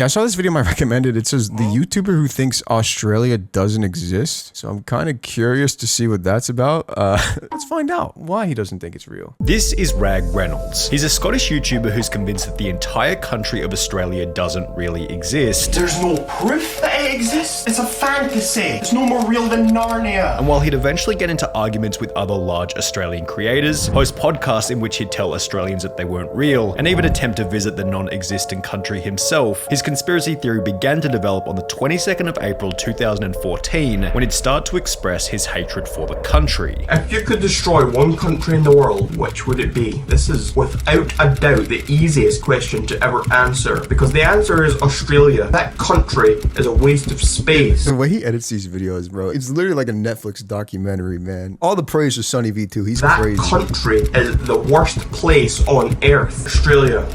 Yeah, I saw this video I recommended. It says the YouTuber who thinks Australia doesn't exist. So I'm kind of curious to see what that's about. Let's find out why he doesn't think it's real. This is Ragreynolds. He's a Scottish YouTuber who's convinced that the entire country of Australia doesn't really exist. There's no proof that it exists. It's a fantasy. It's no more real than Narnia. And while he'd eventually get into arguments with other large Australian creators, host podcasts in which he'd tell Australians that they weren't real, and even attempt to visit the non-existent country himself, his conspiracy theory began to develop on the 22nd of April 2014 when he'd start to express his hatred for the country. If you could destroy one country in the world, which would it be? This is without a doubt the easiest question to ever answer, because the answer is Australia. That country is a waste of space. The way he edits these videos, bro, it's literally like a Netflix documentary, man. All the praise to Sunny V2. He's crazy. That country is the worst place on earth. Australia.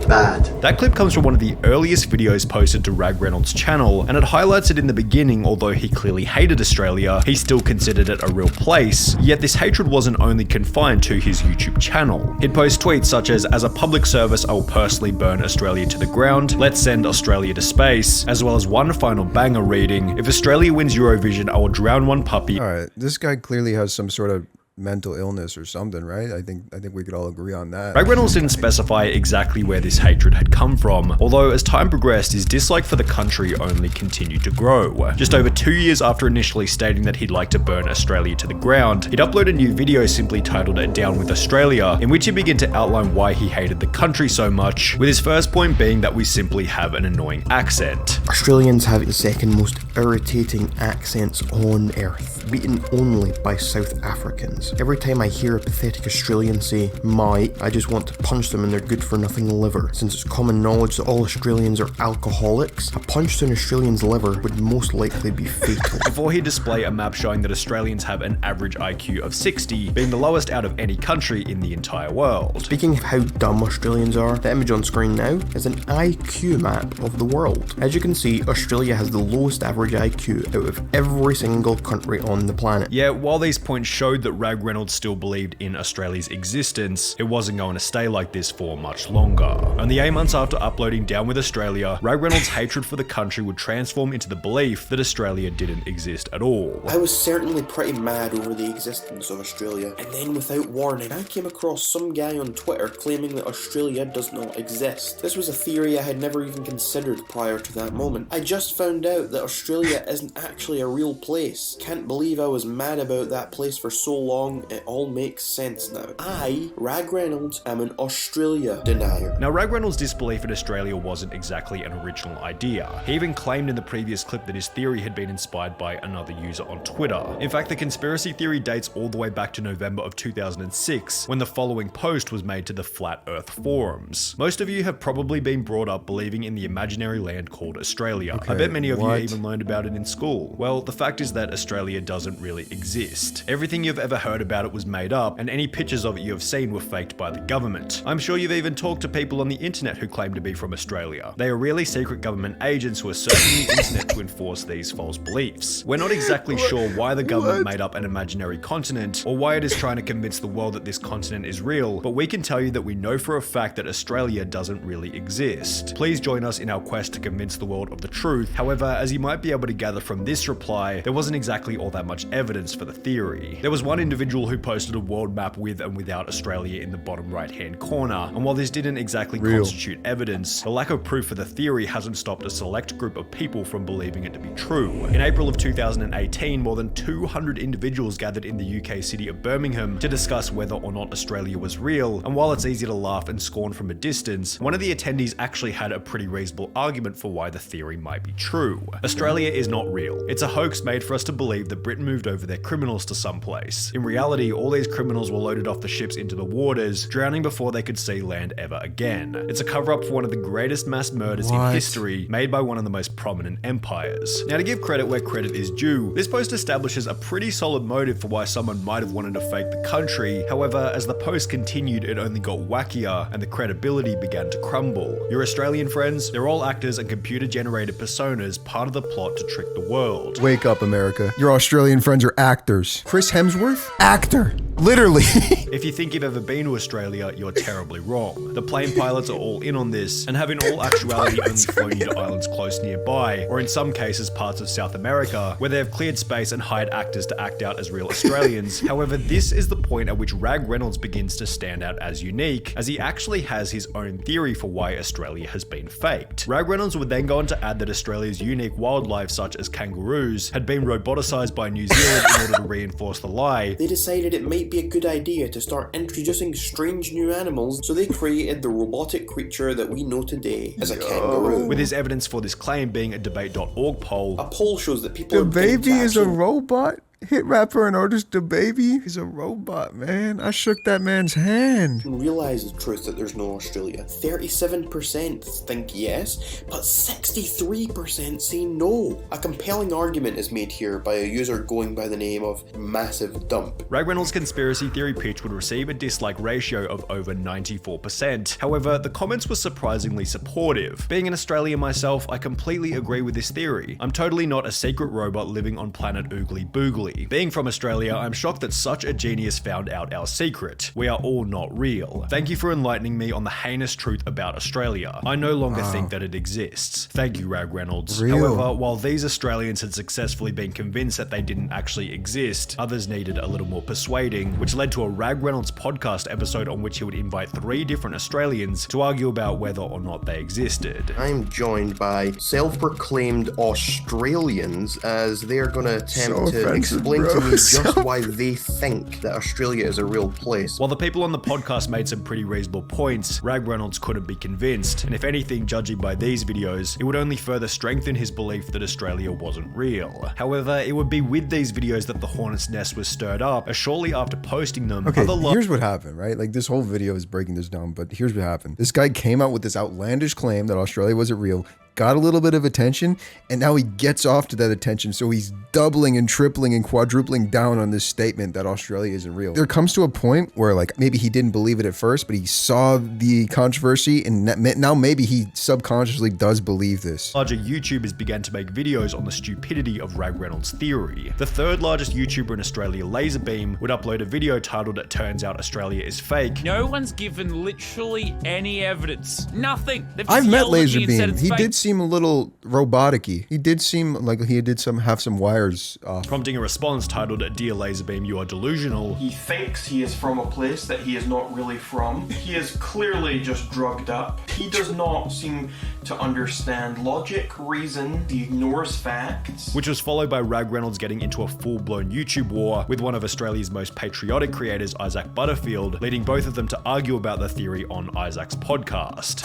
Bad. That clip comes from one of the earliest videos posted to Ragreynolds' channel, and it highlights it in the beginning. Although he clearly hated Australia, he still considered it a real place, yet this hatred wasn't only confined to his YouTube channel. He'd post tweets such as a public service, I will personally burn Australia to the ground, let's send Australia to space, as well as one final banger reading, if Australia wins Eurovision, I will drown one puppy. Alright, this guy clearly has some sort of mental illness or something, right? I think we could all agree on that. Ragreynolds didn't specify exactly where this hatred had come from, although as time progressed, his dislike for the country only continued to grow. Just over 2 years after initially stating that he'd like to burn Australia to the ground, he'd upload a new video simply titled Down with Australia, in which he began to outline why he hated the country so much, with his first point being that we simply have an annoying accent. Australians have the second most irritating accents on earth, beaten only by South Africans. Every time I hear a pathetic Australian say, "my," I just want to punch them in their good-for-nothing liver. Since it's common knowledge that all Australians are alcoholics, a punch to an Australian's liver would most likely be fatal. Before he display a map showing that Australians have an average IQ of 60, being the lowest out of any country in the entire world. Speaking of how dumb Australians are, the image on screen now is an IQ map of the world. As you can see, Australia has the lowest average IQ out of every single country on the planet. Yeah, while these points showed that Ragreynolds still believed in Australia's existence, it wasn't going to stay like this for much longer. Only 8 months after uploading Down with Australia, Ragreynolds' hatred for the country would transform into the belief that Australia didn't exist at all. I was certainly pretty mad over the existence of Australia, and then without warning, I came across some guy on Twitter claiming that Australia does not exist. This was a theory I had never even considered prior to that moment. I just found out that Australia isn't actually a real place. Can't believe I was mad about that place for so long. It all makes sense now. I, Ragreynolds, am an Australia denier. Now, Ragreynolds' disbelief in Australia wasn't exactly an original idea. He even claimed in the previous clip that his theory had been inspired by another user on Twitter. In fact, the conspiracy theory dates all the way back to November of 2006, when the following post was made to the Flat Earth forums. Most of you have probably been brought up believing in the imaginary land called Australia. Okay, I bet many of you even learned about it in school. Well, the fact is that Australia doesn't really exist. Everything you've ever heard about it was made up, and any pictures of it you have seen were faked by the government. I'm sure you've even talked to people on the internet who claim to be from Australia. They are really secret government agents who are searching the internet to enforce these false beliefs. We're not exactly sure why the government made up an imaginary continent, or why it is trying to convince the world that this continent is real, but we can tell you that we know for a fact that Australia doesn't really exist. Please join us in our quest to convince the world of the truth. However, as you might be able to gather from this reply, there wasn't exactly all that much evidence for the theory. There was one individual who posted a world map with and without Australia in the bottom right hand corner, and while this didn't exactly constitute evidence, the lack of proof for the theory hasn't stopped a select group of people from believing it to be true. In April of 2018, more than 200 individuals gathered in the UK city of Birmingham to discuss whether or not Australia was real, and while it's easy to laugh and scorn from a distance, one of the attendees actually had a pretty reasonable argument for why the theory might be true. Australia is not real. It's a hoax made for us to believe that Britain moved over their criminals to some place. In reality, all these criminals were loaded off the ships into the waters, drowning before they could see land ever again. It's a cover-up for one of the greatest mass murders in history, made by one of the most prominent empires. Now, to give credit where credit is due, this post establishes a pretty solid motive for why someone might have wanted to fake the country. However, as the post continued, it only got wackier, and the credibility began to crumble. Your Australian friends, they're all actors and computer-generated personas, part of the plot to trick the world. Wake up, America. Your Australian friends are actors. Chris Hemsworth? Actor. Literally. If you think you've ever been to Australia, you're terribly wrong. The plane pilots are all in on this, and have in all actuality only flown you to islands close nearby, or in some cases parts of South America, where they have cleared space and hired actors to act out as real Australians. However, this is the point at which Rag Reynolds begins to stand out as unique, as he actually has his own theory for why Australia has been faked. Rag Reynolds would then go on to add that Australia's unique wildlife, such as kangaroos, had been roboticized by New Zealand in order to reinforce the lie. They decided it might be a good idea to start introducing strange new animals, so they created the robotic creature that we know today as a kangaroo. With his evidence for this claim being a debate.org poll. A poll shows that people The are baby is a robot? Hit rapper and artist the baby is a robot, man. I shook that man's hand. realize the truth that there's no Australia. 37% think yes, but 63% say no. A compelling argument is made here by a user going by the name of Massive Dump. Rag Reynolds' conspiracy theory pitch would receive a dislike ratio of over 94%. However, the comments were surprisingly supportive. Being an Australian myself, I completely agree with this theory. I'm totally not a secret robot living on planet Oogly Boogly. Being from Australia, I'm shocked that such a genius found out our secret. We are all not real. Thank you for enlightening me on the heinous truth about Australia. I no longer think that it exists. Thank you, Rag Reynolds. Real. However, while these Australians had successfully been convinced that they didn't actually exist, others needed a little more persuading, which led to a Rag Reynolds podcast episode on which he would invite 3 different Australians to argue about whether or not they existed. I'm joined by self-proclaimed Australians as they're going to attempt to explain to me just why they think that Australia is a real place. While the people on the podcast made some pretty reasonable points, Rag Reynolds couldn't be convinced, and if anything, judging by these videos, it would only further strengthen his belief that Australia wasn't real. However, it would be with these videos that the hornet's nest was stirred up, as shortly after posting them, Okay, here's what happened, right? Like, this whole video is breaking this down, but here's what happened. This guy came out with this outlandish claim that Australia wasn't real, got a little bit of attention, and now he gets off to that attention, so he's doubling and tripling and quadrupling down on this statement that Australia isn't real. There comes to a point where, like, maybe he didn't believe it at first, but he saw the controversy, and now maybe he subconsciously does believe this. Larger YouTubers began to make videos on the stupidity of Rag Reynolds' theory. The third largest YouTuber in Australia, Laserbeam, would upload a video titled "It Turns Out Australia is Fake." No one's given literally any evidence. Nothing. They've just I've met yelled at me and said Laserbeam. it's He fake. did seem a little robotic-y. He did seem like he did have some wires off. Prompting a response titled, "Dear Laserbeam, you are delusional." He thinks he is from a place that he is not really from. He is clearly just drugged up. He does not seem to understand logic, reason. He ignores facts. Which was followed by Rag Reynolds getting into a full-blown YouTube war with one of Australia's most patriotic creators, Isaac Butterfield, leading both of them to argue about the theory on Isaac's podcast.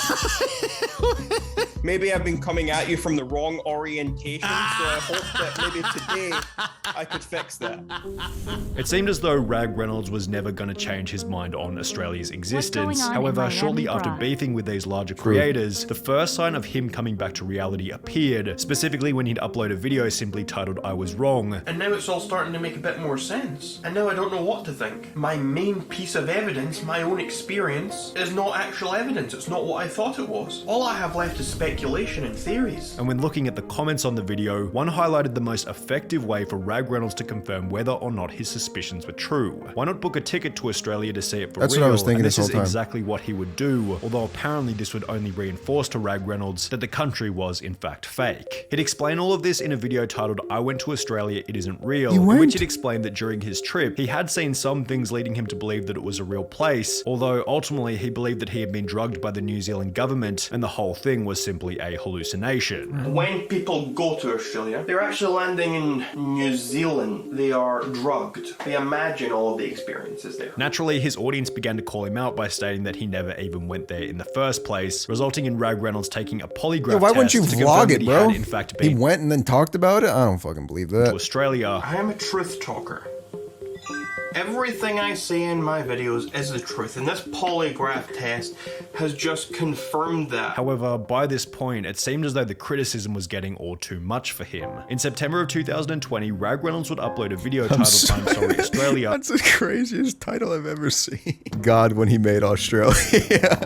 Maybe I've been coming at you from the wrong orientation, so I hope that maybe today I could fix that. It seemed as though Rag Reynolds was never going to change his mind on Australia's existence. going on in However, Miami, shortly after bruh? beefing with these larger creators, the first sign of him coming back to reality appeared, specifically when he'd upload a video simply titled "I Was Wrong." And now it's all starting to make a bit more sense. And now I don't know what to think. My main piece of evidence, my own experience, is not actual evidence. It's not what I thought it was. All I have left is speculation and theories. And when looking at the comments on the video, one highlighted the most effective way for Rag Reynolds to confirm whether or not his suspicions were true. Why not book a ticket to Australia to see it for That's real? what I was thinking and this this whole is time. exactly what he would do, although apparently this would only reinforce to Rag Reynolds that the country was in fact fake. He'd explain all of this in a video titled "I Went to Australia, It Isn't Real," in which he'd explained that during his trip, he had seen some things leading him to believe that it was a real place, although ultimately he believed that he had been drugged by the New Zealand government and the whole thing was simply a hallucination. When people go to Australia, they're actually landing in New Zealand. They are drugged. They imagine all of the experiences there. Naturally, his audience began to call him out by stating that he never even went there in the first place, resulting in Rag Reynolds taking a polygraph Yeah, why wouldn't you test to vlog confirm it, that he bro? had in fact He been went and then talked about it? I don't fucking believe to that. Australia. I am a truth talker. Everything I say in my videos is the truth, and this polygraph test has just confirmed that. However, by this point, it seemed as though the criticism was getting all too much for him. In September of 2020, Rag Reynolds would upload a video titled "I'm Sorry Australia," That's the craziest title I've ever seen. God, when he made Australia.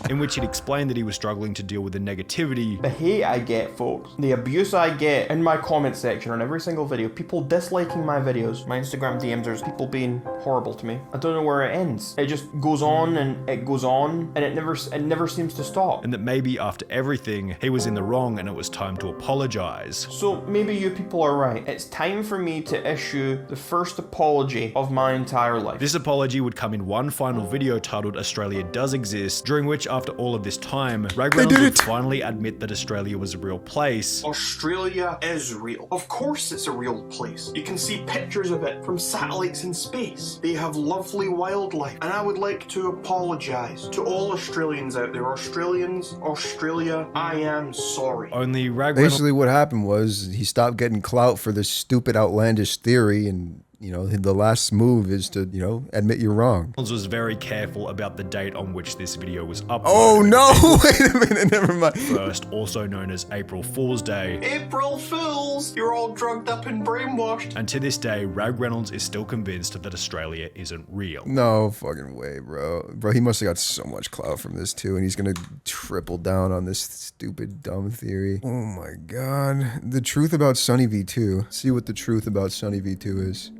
in which he'd explained that he was struggling to deal with the negativity The hate I get, folks, the abuse I get in my comment section on every single video, people disliking my videos, my Instagram DMs, there's people being horrible horrible to me. I don't know where it ends. It just goes on and it goes on, and it never seems to stop. And that maybe after everything, he was in the wrong and it was time to apologize. So maybe you people are right. It's time for me to issue the first apology of my entire life. This apology would come in one final video titled Australia Does Exist, during which after all of this time, ragreynolds would finally admit that Australia was a real place. Australia is real. Of course it's a real place. You can see pictures of it from satellites in space. They have lovely wildlife. And I would like to apologise to all Australians out there. Australians, Australia, I am sorry. Only ragreynolds Basically, what happened was he stopped getting clout for this stupid, outlandish theory, and you know, the last move is to, you know, admit you're wrong. was very careful about the date on which this video was uploaded. Oh no! Wait a minute, never mind. First, also known as April Fool's Day. April Fools! You're all drugged up and brainwashed. And to this day, Ragreynolds is still convinced that Australia isn't real. No fucking way, bro. Bro, he must have got so much clout from this too, and he's gonna triple down on this stupid, dumb theory. Oh my god. The truth about Sunny V2. See what the truth about Sunny V2 is.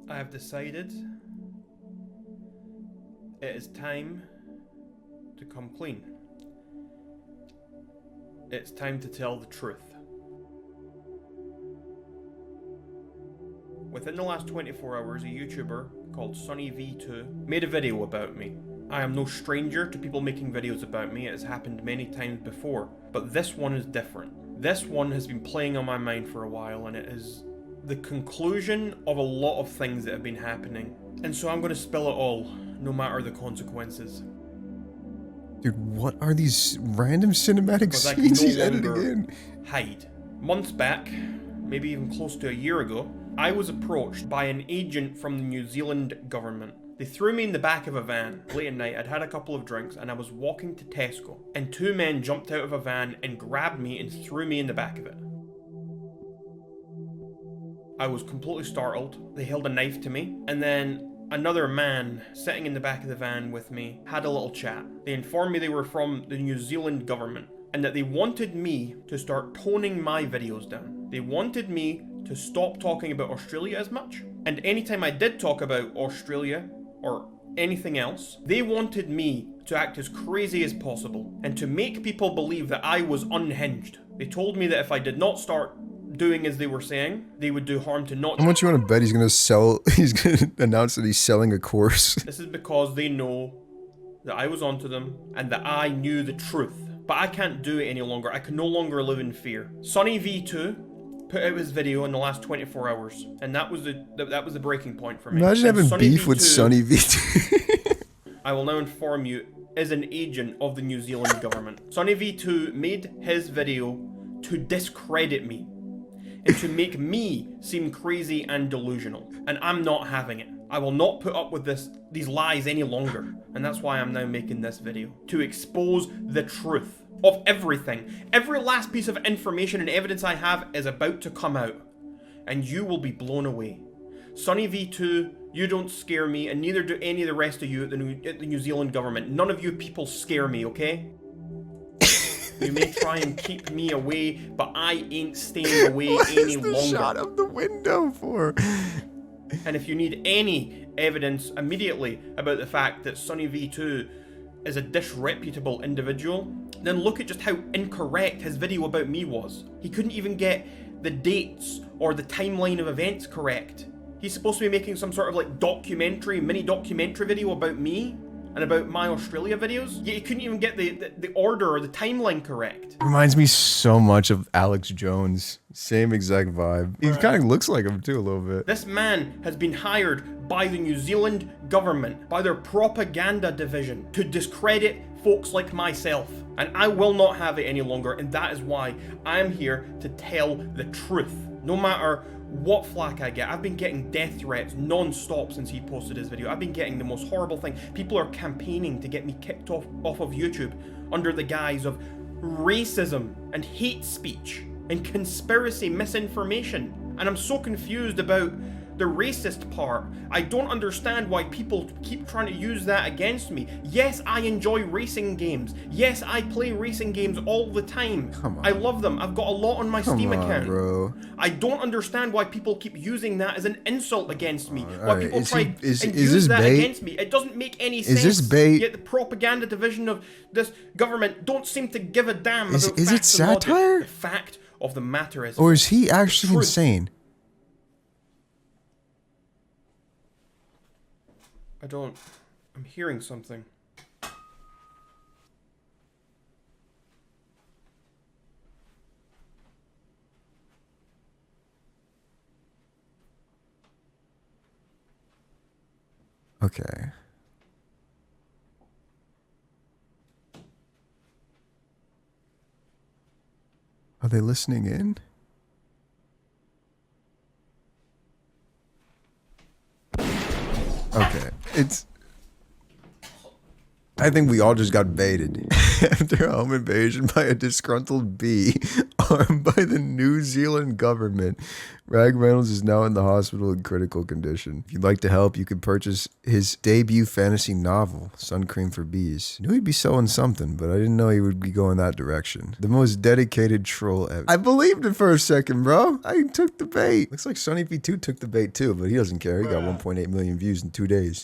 I have decided it is time to come clean. It's time to tell the truth. Within the last 24 hours, a YouTuber called Sunny V2 made a video about me. I am no stranger to people making videos about me. It has happened many times before, but this one is different. This one has been playing on my mind for a while, and it is the conclusion of a lot of things that have been happening. And so I'm going to spill it all, no matter the consequences. Dude, what are these random cinematic Because I scenes can he's no editing longer in? hide. Months back, maybe even close to a year ago, I was approached by an agent from the New Zealand government. They threw me in the back of a van. Late at night, I'd had a couple of drinks and I was walking to Tesco, and two men jumped out of a van and grabbed me and threw me in the back of it. I was completely startled. They held a knife to me, and then another man sitting in the back of the van with me had a little chat. They informed me they were from the New Zealand government and that they wanted me to start toning my videos down. They wanted me to stop talking about Australia as much, and anytime I did talk about Australia or anything else, they wanted me to act as crazy as possible and to make people believe that I was unhinged. They told me that if I did not start doing as they were saying, they would do harm to not. How much you want to bet he's gonna announce that he's selling a course? This is because they know that I was onto them and that I knew the truth. But I can't do it any longer. I can no longer live in fear. Sunny V2 put out his video in the last 24 hours, and that was the breaking point for me. Imagine And having Sunny beef with V2, Sunny V2. I will now inform you, is an agent of the New Zealand government. Sunny V2 made his video to discredit me and to make me seem crazy and delusional. And I'm not having it. I will not put up with these lies any longer. And that's why I'm now making this video. To expose the truth of everything. Every last piece of information and evidence I have is about to come out. And you will be blown away. Sunny V2, you don't scare me, and neither do any of the rest of you at the New Zealand government. None of you people scare me, okay? You may try and keep me away, but I ain't staying away any longer. What is the shot of the window for? And if you need any evidence immediately about the fact that Sunny V2 is a disreputable individual, then look at just how incorrect his video about me was. He couldn't even get the dates or the timeline of events correct. He's supposed to be making some sort of like mini documentary video about me and about my Australia videos, yet he couldn't even get the order or the timeline correct. Reminds me so much of Alex Jones. Same exact vibe. He kind of looks like him too a little bit. This man has been hired by the New Zealand government, by their propaganda division, to discredit folks like myself. And I will not have it any longer, and that is why I am here to tell the truth. No matter what flack I get. I've been getting death threats non-stop since he posted his video. I've been getting the most horrible thing. People are campaigning to get me kicked off of YouTube under the guise of racism and hate speech and conspiracy misinformation. And I'm so confused about the racist part. I don't understand why people keep trying to use that against me. Yes, I enjoy racing games. Yes, I play racing games all the time. Come on. I love them. I've got a lot on my Steam Come on, account. bro. I don't understand why people keep using that as an insult against me. Why Alright, people is try he- is- and is use this that bait? against me. It doesn't make any sense. this bait? Yet the propaganda division of this government don't seem to give a damn Is about it facts and logic. satire? The fact of the matter is, Or is he actually truth. insane? I'm hearing something. Okay. Are they listening in? Okay. I think we all just got baited after a home invasion by a disgruntled bee armed by the New Zealand government. Rag Reynolds is now in the hospital in critical condition. If you'd like to help, you could purchase his debut fantasy novel, Sun Cream for Bees. I knew he'd be selling something, but I didn't know he would be going that direction. The most dedicated troll ever. I believed it for a second, bro. I took the bait. Looks like Sonny V2 took the bait too, but he doesn't care. He got 1.8 million views in 2 days.